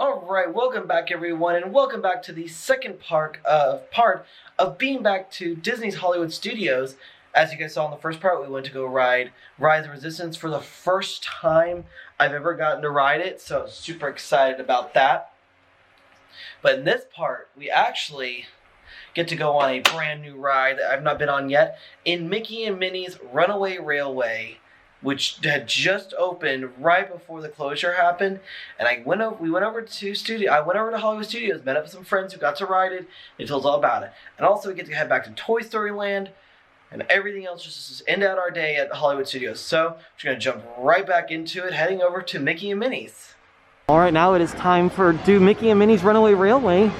Alright, welcome back everyone, and welcome back to the second part of being back to Disney's Hollywood Studios. As you guys saw in the first part, we went to go ride Rise of Resistance for the first time I've ever gotten to ride it, so I'm super excited about that. But in this part, we actually get to go on a brand new ride that I've not been on yet in Mickey and Minnie's Runaway Railway, which had just opened right before the closure happened. And we went over to Hollywood Studios, met up with some friends who got to ride it. They told us all about it. And also we get to head back to Toy Story Land and everything else, just to end out our day at Hollywood Studios. So we're just gonna jump right back into it, heading over to Mickey and Minnie's. All right, now it is time for Mickey and Minnie's Runaway Railway.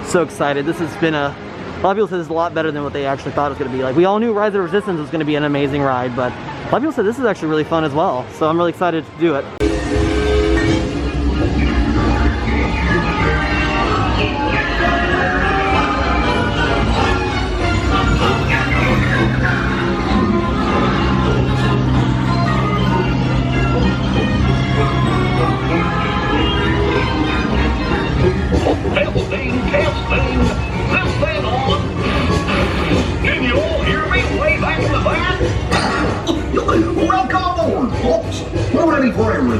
So excited. This has been a lot of people said this is a lot better than what they actually thought it was going to be. Like, we all knew Rise of Resistance was going to be an amazing ride, but a lot of people said this is actually really fun as well. So I'm really excited to do it. Welcome aboard, folks. Load any for every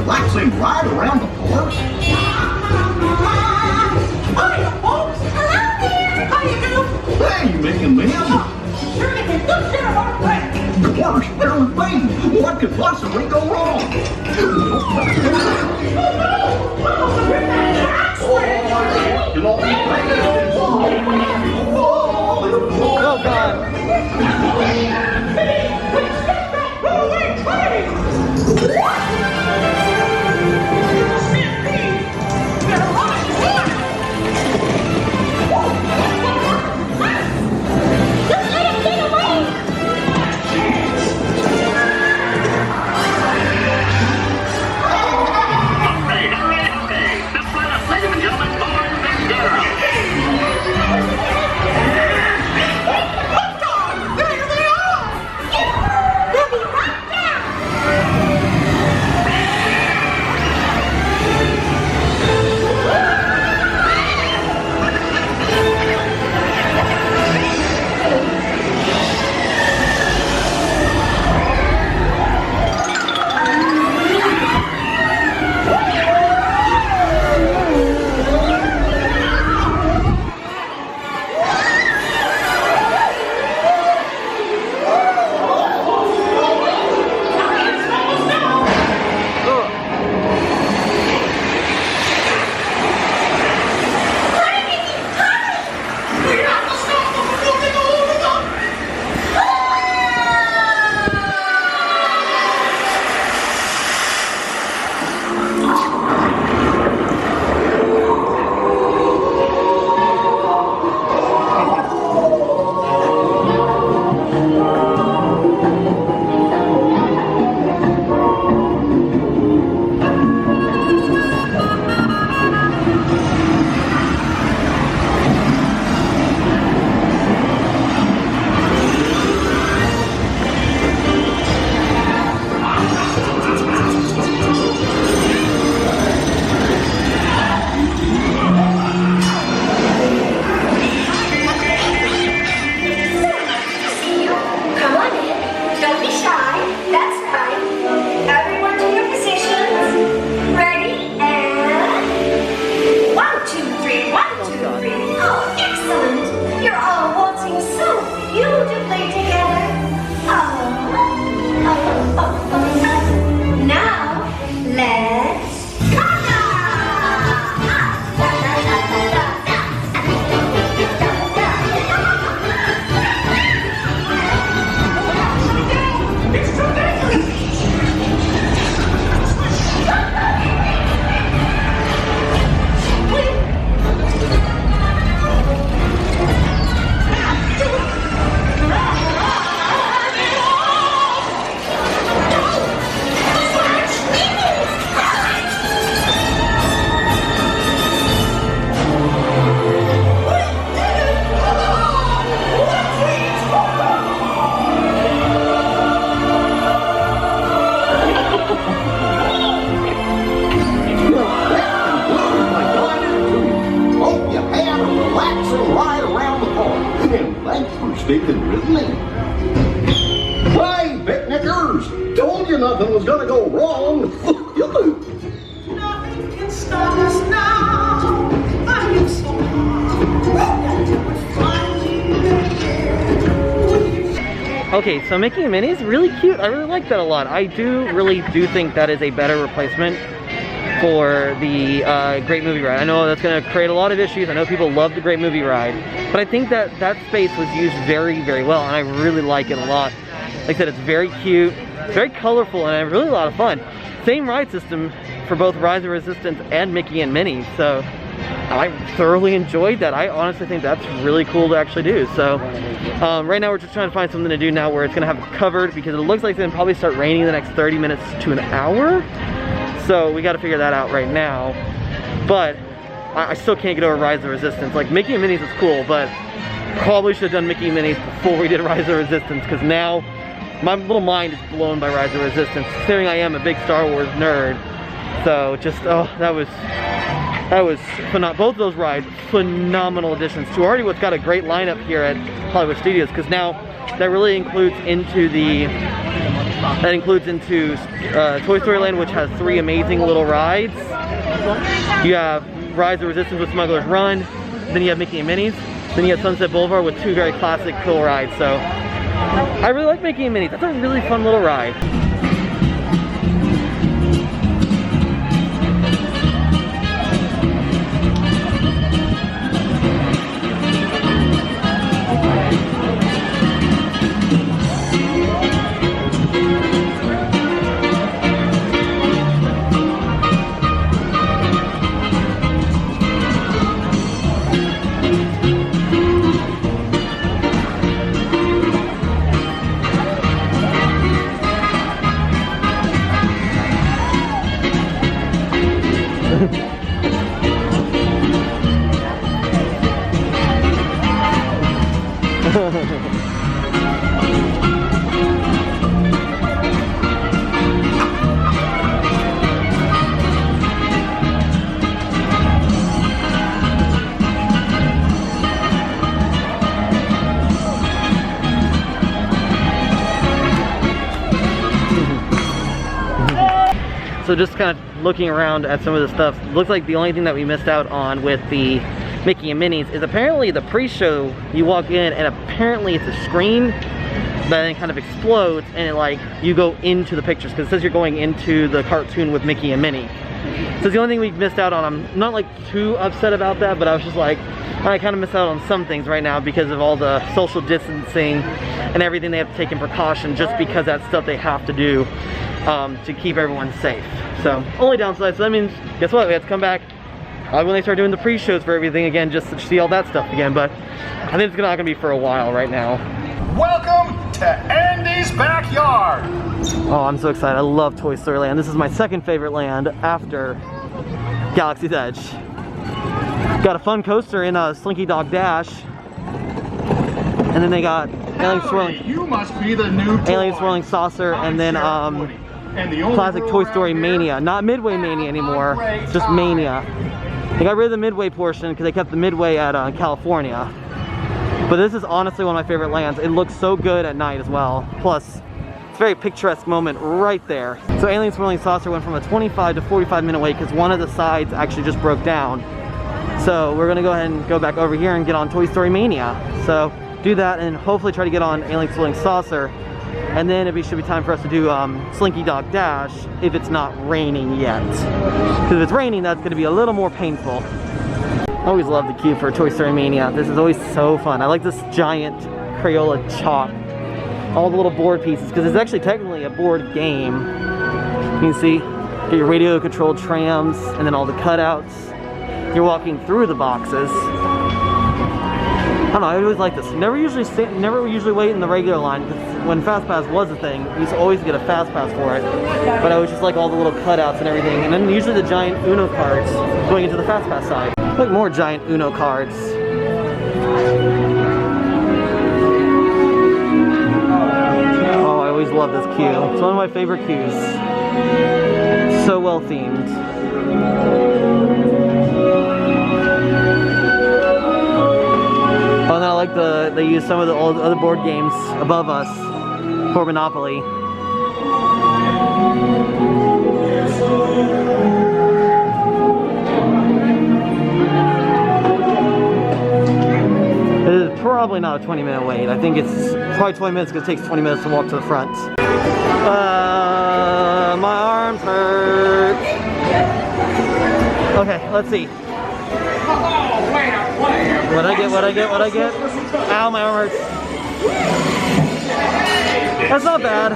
was gonna go wrong. Nothing can stop us now. I am so hard. You would find me. Okay, so Mickey and Minnie is really cute. I really like that a lot. I really do think that is a better replacement for the Great Movie Ride. I know that's going to create a lot of issues. I know people love the Great Movie Ride, but I think that that space was used very, very well, and I really like it a lot. Like I said, it's very cute, it's very colorful, and really a lot of fun. Same ride system for both Rise of Resistance and Mickey and Minnie, so I thoroughly enjoyed that. I honestly think that's really cool to actually do. So right now we're just trying to find something to do now where it's going to have it covered, because it looks like it's going to probably start raining in the next 30 minutes to an hour. So we got to figure that out right now. But I still can't get over Rise of Resistance. Like, Mickey and Minnie's is cool, but probably should have done Mickey and Minnie's before we did Rise of Resistance, because now my little mind is blown by Rise of Resistance, considering I am a big Star Wars nerd. So just, oh, that was phenomenal. Both of those rides, phenomenal additions to already what's got a great lineup here at Hollywood Studios, because now that really includes into Toy Story Land, which has 3 amazing little rides. You have Rise of Resistance with Smuggler's Run, then you have Mickey and Minnie's, then you have Sunset Boulevard with 2 very classic cool rides. So I really like Mickey and Minnie's. That's a really fun little ride. So just kind of looking around at some of the stuff, looks like the only thing that we missed out on with the Mickey and Minnie's is apparently the pre-show. You walk in and apparently it's a screen that then kind of explodes, and it, like, you go into the pictures, because it says you're going into the cartoon with Mickey and Minnie. So it's the only thing we missed out on. I'm not like too upset about that, but I was just like, I kind of miss out on some things right now because of all the social distancing and everything they have to take in precaution, just because that's stuff they have to do to keep everyone safe. So only downside. So that means, guess what, we have to come back when they start doing the pre-shows for everything again, just to see all that stuff again. But I think it's not gonna be for a while right now. Welcome to Andy's Backyard. Oh, I'm so excited. I love Toy Story Land. This is my second favorite land after Galaxy's Edge. Got a fun coaster in Slinky Dog Dash, and then they got Alien Swirling. You must be the new Alien Swirling Saucer, and then classic Toy Story Mania. Not Midway Mania anymore, it's just Mania. They got rid of the Midway portion because they kept the Midway at California. But this is honestly one of my favorite lands. It looks so good at night as well. Plus, it's a very picturesque moment right there. So Alien Swirling Saucer went from a 25 to 45 minute wait because one of the sides actually just broke down. So we're gonna go ahead and go back over here and get on Toy Story Mania. So do that and hopefully try to get on Alien Swirling Saucer. And then it should be time for us to do Slinky Dog Dash if it's not raining yet. Because if it's raining, that's gonna be a little more painful. I always love the queue for Toy Story Mania. This is always so fun. I like this giant Crayola chalk. All the little board pieces, because it's actually technically a board game. You can see, get your radio controlled trams, and then all the cutouts. You're walking through the boxes. I don't know, I always like this. Never usually wait in the regular line, because when Fast Pass was a thing, we used to always get a Fast Pass for it. But I always just like all the little cutouts and everything. And then usually the giant Uno cards going into the Fast Pass side. Like more giant Uno cards. Oh, I always love this queue. It's one of my favorite queues. So well themed. Oh, and I like they use some of the old other board games above us for Monopoly. It is probably not a 20-minute wait. I think it's probably 20 minutes because it takes 20 minutes to walk to the front. My arms hurt. Okay, let's see. What I get? Ow, my arm hurts. That's not bad.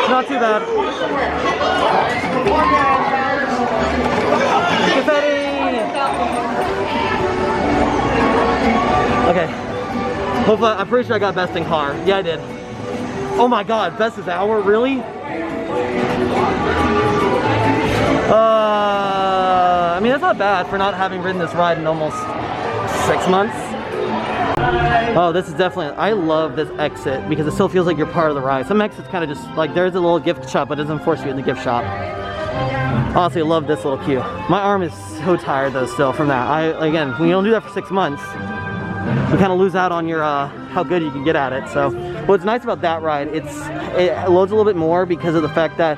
Not too bad. Confetti! Okay. Hopefully, I'm pretty sure I got best in car. Yeah, I did. Oh my god, best is hour? Really? I mean, that's not bad for not having ridden this ride in almost 6 months. Oh, this is definitely, I love this exit because it still feels like you're part of the ride. Some exits kind of just, like there's a little gift shop, but it doesn't force you in the gift shop. Honestly, I love this little queue. My arm is so tired though still from that. Again, when you don't do that for 6 months, you kind of lose out on your, how good you can get at it. So what's nice about that ride, it loads a little bit more because of the fact that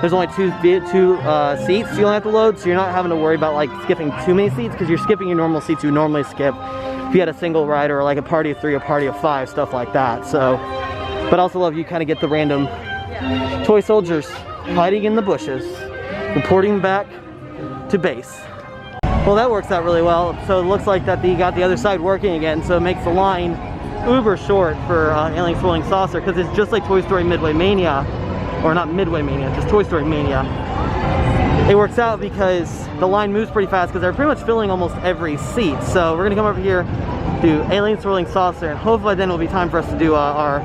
there's only two seats you don't have to load, so you're not having to worry about like skipping too many seats because you're skipping your normal seats you normally skip if you had a single rider or like a party of 3 or party of 5, stuff like that. So, but I also love you kind of get the random toy soldiers hiding in the bushes, reporting back to base. Well, that works out really well. So it looks like that they got the other side working again, so it makes the line uber short for Alien Swirling Saucer because it's just like Toy Story Midway Mania, or not Midway Mania, just Toy Story Mania. It works out because the line moves pretty fast because they're pretty much filling almost every seat. So we're gonna come over here, do Alien Swirling Saucer, and hopefully then it'll be time for us to do our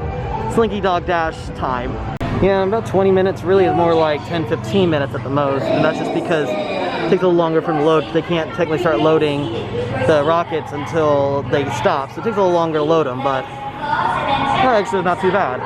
Slinky Dog Dash time. Yeah, about 20 minutes, really is more like 10-15 minutes at the most, and that's just because it takes a little longer for them to load. They can't technically start loading the rockets until they stop, so it takes a little longer to load them, but actually it's not too bad.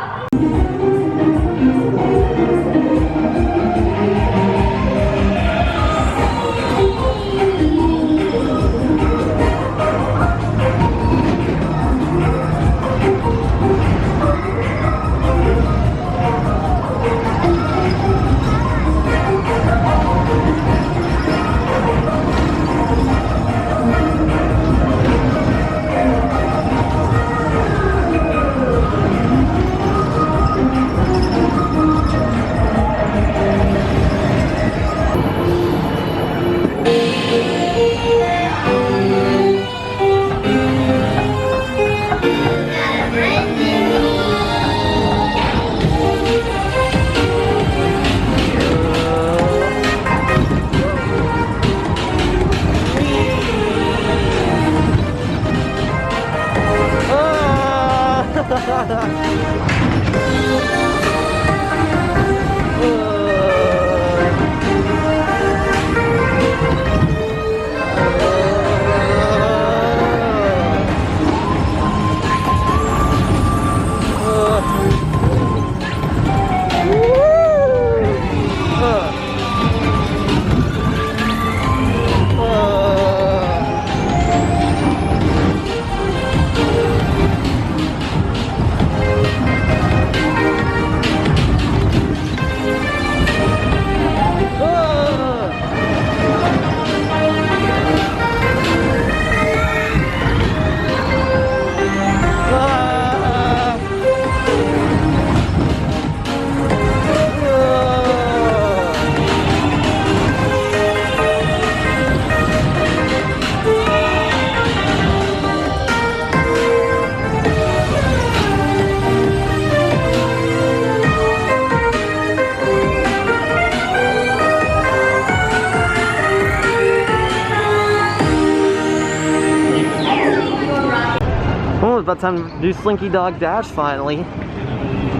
About time to do Slinky Dog Dash finally.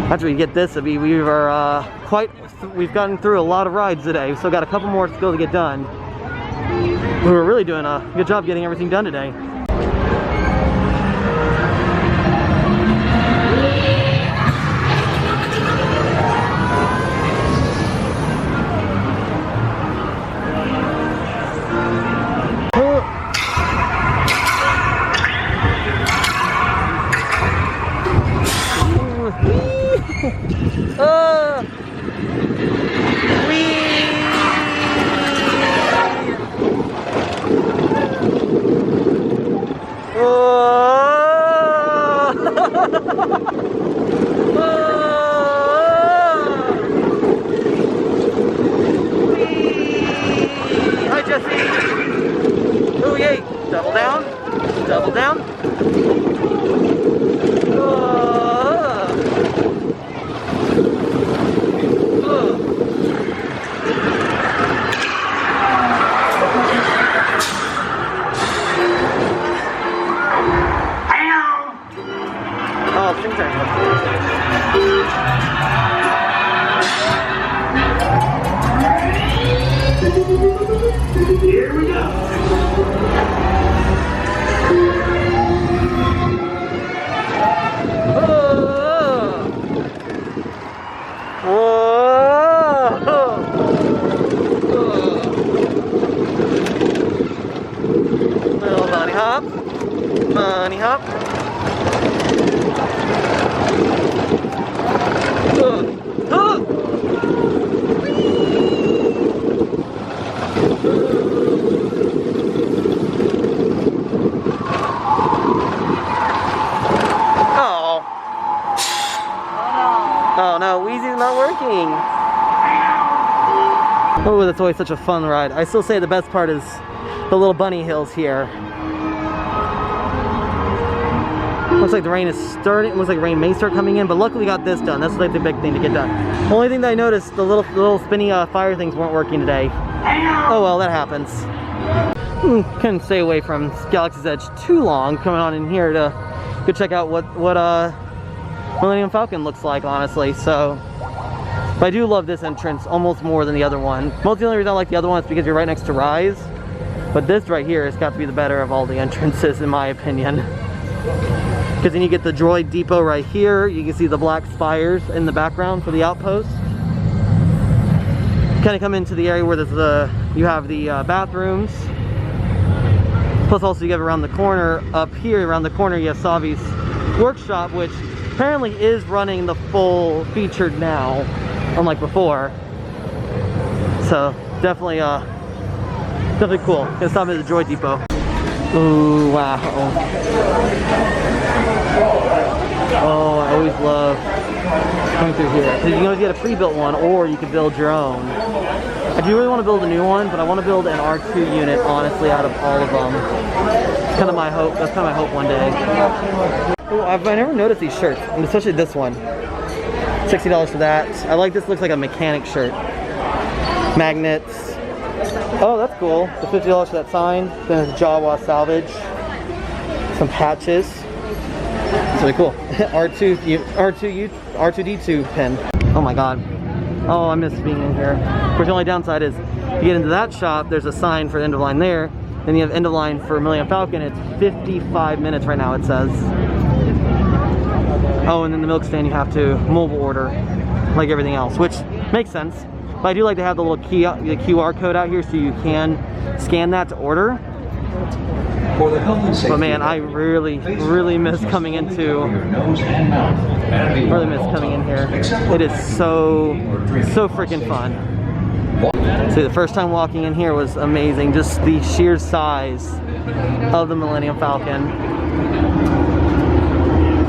After we get this, we've gotten through a lot of rides today. We've still got a couple more to go to get done. We were really doing a good job getting everything done today. Here we go. Little bunny hop. Bunny hop. Oh no, Wheezy's not working. Oh, that's always such a fun ride. I still say the best part is the little bunny hills here. Looks like the rain is starting. Looks like rain may start coming in, but luckily we got this done. That's like the big thing to get done. Only thing that I noticed, the little spinny fire things weren't working today. Oh well, that happens. Couldn't stay away from Galaxy's Edge too long. Coming on in here to go check out what Millennium Falcon looks like, honestly. So, but I do love this entrance almost more than the other one. Most the only reason I like the other one is because you're right next to Rise. But this right here has got to be the better of all the entrances, in my opinion. Because then you get the droid depot right here. You can see the black spires in the background for the outpost. Kind of come into the area where there's you have the bathrooms. Plus also you have around the corner, up here around the corner, you have Savi's workshop, which apparently is running the full featured now, unlike before. So definitely cool. Gonna stop at the droid depot. Ooh, wow. Oh, I always love coming through here. Because you can always get a pre-built one, or you can build your own. I do really want to build a new one, but I want to build an R2 unit, honestly, out of all of them. It's kind of my hope. That's kind of my hope one day. Oh, I never noticed these shirts, and especially this one. $60 for that. I like this. Looks like a mechanic shirt. Magnets. Oh, that's cool. The $50 for that sign. Then it's Jawa salvage. Some patches. It's really cool. R2D2 pin. Oh my god. Oh, I miss being in here. Of course, the only downside is you get into that shop, there's a sign for end of line there. Then you have end of line for Millennium Falcon. It's 55 minutes right now, it says. Oh, and then the milk stand you have to mobile order like everything else, which makes sense. But I do like to have the little the QR code out here so you can scan that to order. But man, I really miss coming into. Really miss coming in here. It is so freaking fun. See, the first time walking in here was amazing. Just the sheer size of the Millennium Falcon.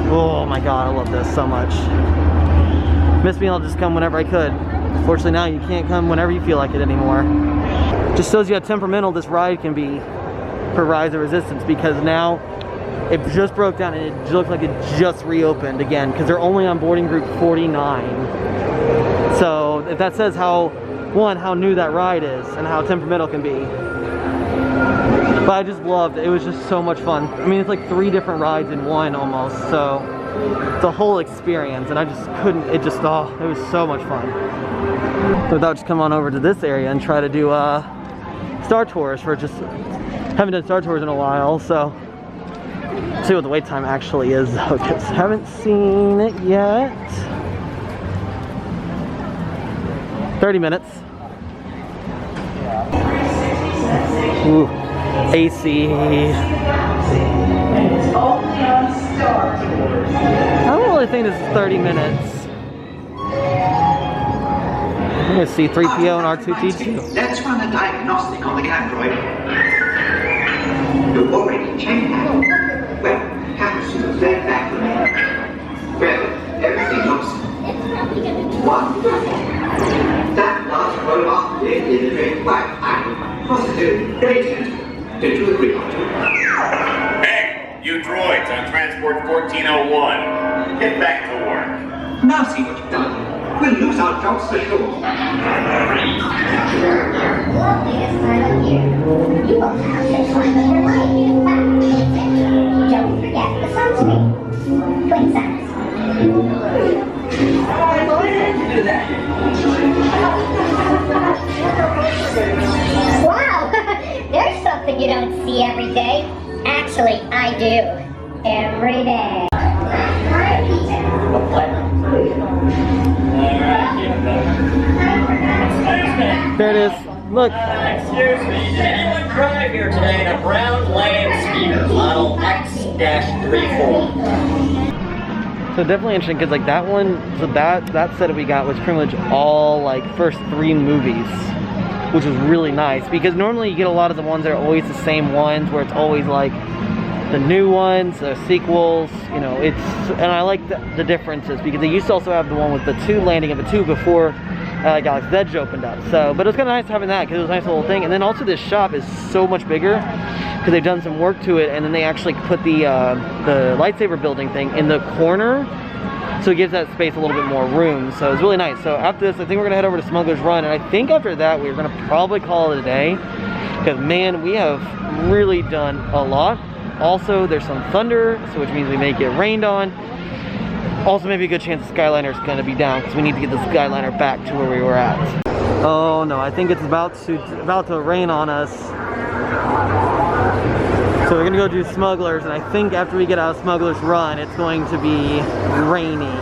Oh my god, I love this so much. Miss being able to just come whenever I could. Fortunately now you can't come whenever you feel like it anymore. Just shows you how temperamental this ride can be for Rise of Resistance, because now it just broke down and it looked like it just reopened again because they're only on boarding group 49. So if that says how new that ride is and how temperamental it can be. But I just loved it. It was just so much fun. I mean, it's like 3 different rides in one almost, so it's a whole experience, and I just couldn't, it was so much fun. So I thought I'd just come on over to this area and try to do Star Tours, for just haven't done Star Tours in a while, so see what the wait time actually is though, because I haven't seen it yet. 30 minutes. Ooh, AC. I don't really think this is 30 minutes. I'm gonna see 3PO and R2D2. Let's run a diagnostic on the android. You've already checked that. Well, capsules led back to me. Well, everything looks wonderful. That last robot did integrate quite positive. Great. Did you agree on it? Hey, you new droids on Transport 1401. Get back to work. Now see what you've done. We'll lose our jobs for sure. Your latest time of year. You will have the time of your life. Don't forget the sunscreen. Twin suns. Wow, there's something you don't see every day. Actually, I do. Every day. There it is. Look. Excuse me, did anyone drive here today in a brown land speeder, model X-34? So definitely interesting because like that one, so that set we got was pretty much all like first 3 movies, which was really nice because normally you get a lot of the ones that are always the same ones where it's always like the new ones, the sequels, you know, and I like the differences because they used to also have the one with the 2 landing of the 2 before Galaxy's Edge opened up. So, but it was kind of nice having that because it was a nice little thing. And then also this shop is so much bigger because they've done some work to it, and then they actually put the lightsaber building thing in the corner, so it gives that space a little bit more room. So it's really nice. So after this, I think we're gonna head over to Smuggler's Run, and I think after that we're gonna probably call it a day because man, we have really done a lot. Also, there's some thunder, so which means we may get rained on. Also, maybe a good chance the Skyliner is going to be down because we need to get the Skyliner back to where we were at. Oh no, I think it's about to rain on us. So we're gonna go do Smugglers, and I think after we get out of Smuggler's Run, it's going to be raining.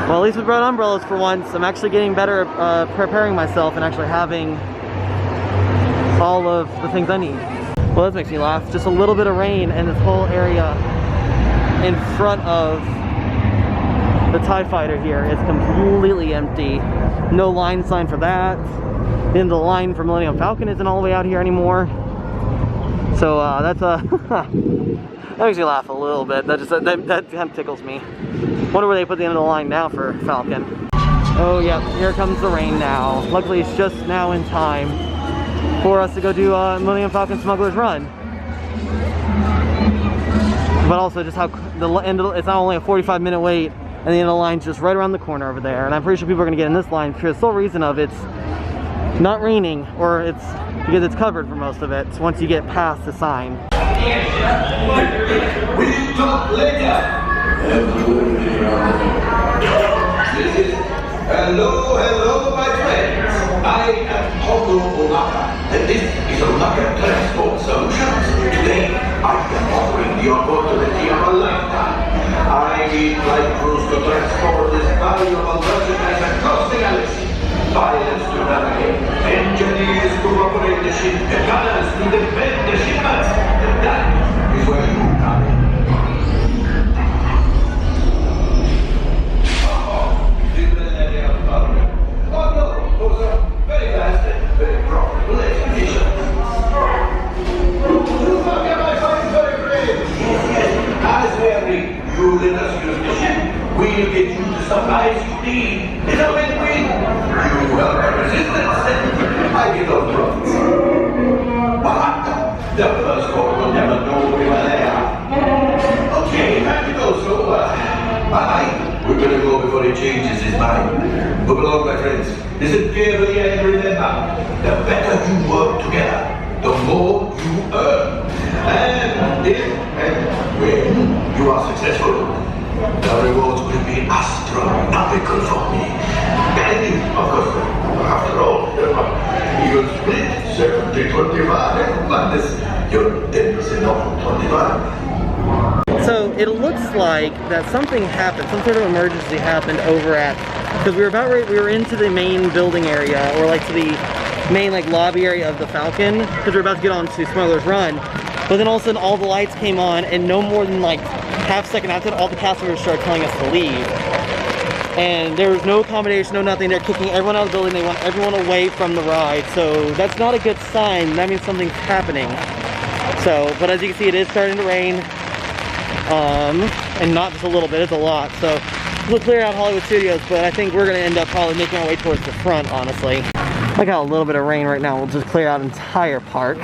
Well, at least we brought umbrellas for once. I'm actually getting better at preparing myself and actually having all of the things I need. Well, this makes me laugh. Just a little bit of rain and this whole area in front of the TIE Fighter here is completely empty. No line sign for that. Then the line for Millennium Falcon isn't all the way out here anymore. So that's that makes me laugh a little bit. That kind of tickles me. Wonder where they put the end of the line now for Falcon. Oh yeah, here comes the rain now. Luckily it's just now in time for us to go do Millennium Falcon Smuggler's Run. But also just how it's not only a 45-minute wait, and the end of the line's just right around the corner over there. And I'm pretty sure people are gonna get in this line for the sole reason of it's not raining, or it's because it's covered for most of it once you get past the sign. We'll talk later. Hello, my friends. I am Otto Onaka, and this is Onaka Transport Solutions. Today, I am offering the opportunity of a lifetime. I need flight crews to transport this valuable merchandise across the galaxy. Pilots to navigate, engineers to operate the ship, and gunners to defend the shipments. And that is where you come in. You let us use the ship, we'll get you the supplies you need. It's a win-win. You help our resistance, I get those profits. What? The first corps will never know we were there. Okay, time to go, so bye-bye. We're gonna go before he changes his mind. Move along, my friends. Listen carefully and remember, the better you work together, the more you earn. And if and when you are successful, the rewards will be astronomical for me. And of course, after all, you'll split 70-25, but this, you're 10% off 25. So it looks like that something happened, some sort of emergency happened over at, because we were into the main building area, or like to the main like lobby area of the Falcon, because we're about to get on to Smuggler's Run. But then all of a sudden all the lights came on, and no more than like half a second after that, all the cast members started telling us to leave. And there was no accommodation, no nothing. They're kicking everyone out of the building. They want everyone away from the ride. So that's not a good sign. That means something's happening. So, but as you can see, it is starting to rain. And not just a little bit, it's a lot. So we'll clear out Hollywood Studios, but I think we're gonna end up probably making our way towards the front, honestly. Look how a little bit of rain right now will just clear out entire park.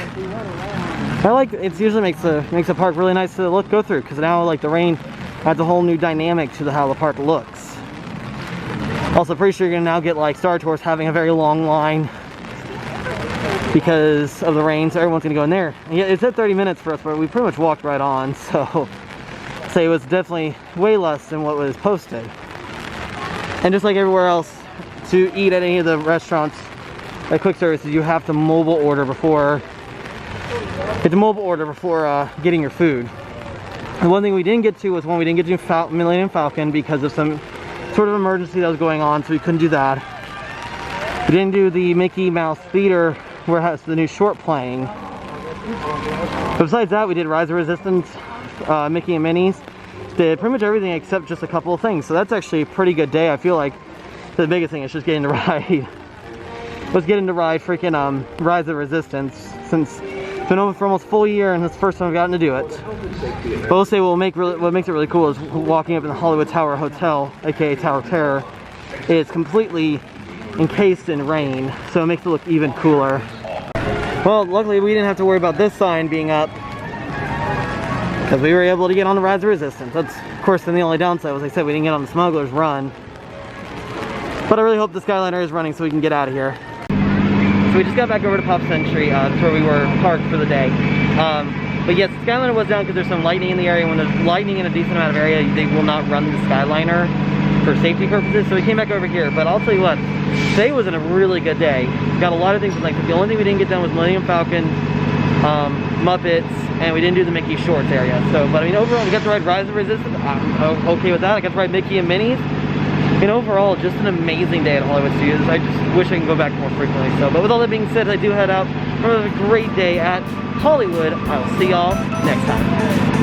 I like it. Usually makes the park really nice to go through, because now like the rain adds a whole new dynamic to how the park looks. Also, pretty sure you're gonna now get like Star Tours having a very long line because of the rain, so everyone's gonna go in there. And yeah, it said 30 minutes for us, but we pretty much walked right on, so it was definitely way less than what was posted. And just like everywhere else, to eat at any of the restaurants at quick services, you have to mobile order before getting your food. The one thing we didn't get to was when we didn't get to Millennium Falcon because of some sort of emergency that was going on, so we couldn't do that. We didn't do the Mickey Mouse Theater where it has the new short playing. But besides that, we did Rise of Resistance, Mickey and Minnie's. Did pretty much everything except just a couple of things. So that's actually a pretty good day. I feel like the biggest thing is just getting to ride. Let's get into ride freaking Rise of Resistance, since it's been over for almost a full year and it's the first time I've gotten to do it. But we'll say what makes it really cool is walking up in the Hollywood Tower Hotel, aka Tower of Terror. It's completely encased in rain, so it makes it look even cooler. Well, luckily we didn't have to worry about this sign being up, because we were able to get on the Rise of Resistance. That's, of course, then the only downside was, like I said, we didn't get on the Smuggler's Run. But I really hope the Skyliner is running so we can get out of here. So we just got back over to Pop Century. That's where we were parked for the day. But yes, the Skyliner was down because there's some lightning in the area. When there's lightning in a decent amount of area, they will not run the Skyliner for safety purposes. So we came back over here. But I'll tell you what, today was a really good day. Got a lot of things. Like, the only thing we didn't get done was Millennium Falcon, Muppets, and we didn't do the Mickey Shorts area. So, but I mean, overall, we got to ride Rise of Resistance. I'm okay with that. I got to ride Mickey and Minnie's. And overall, just an amazing day at Hollywood Studios. I just wish I could go back more frequently. So, but with all that being said, I do head out. Have a great day at Hollywood. I'll see y'all next time.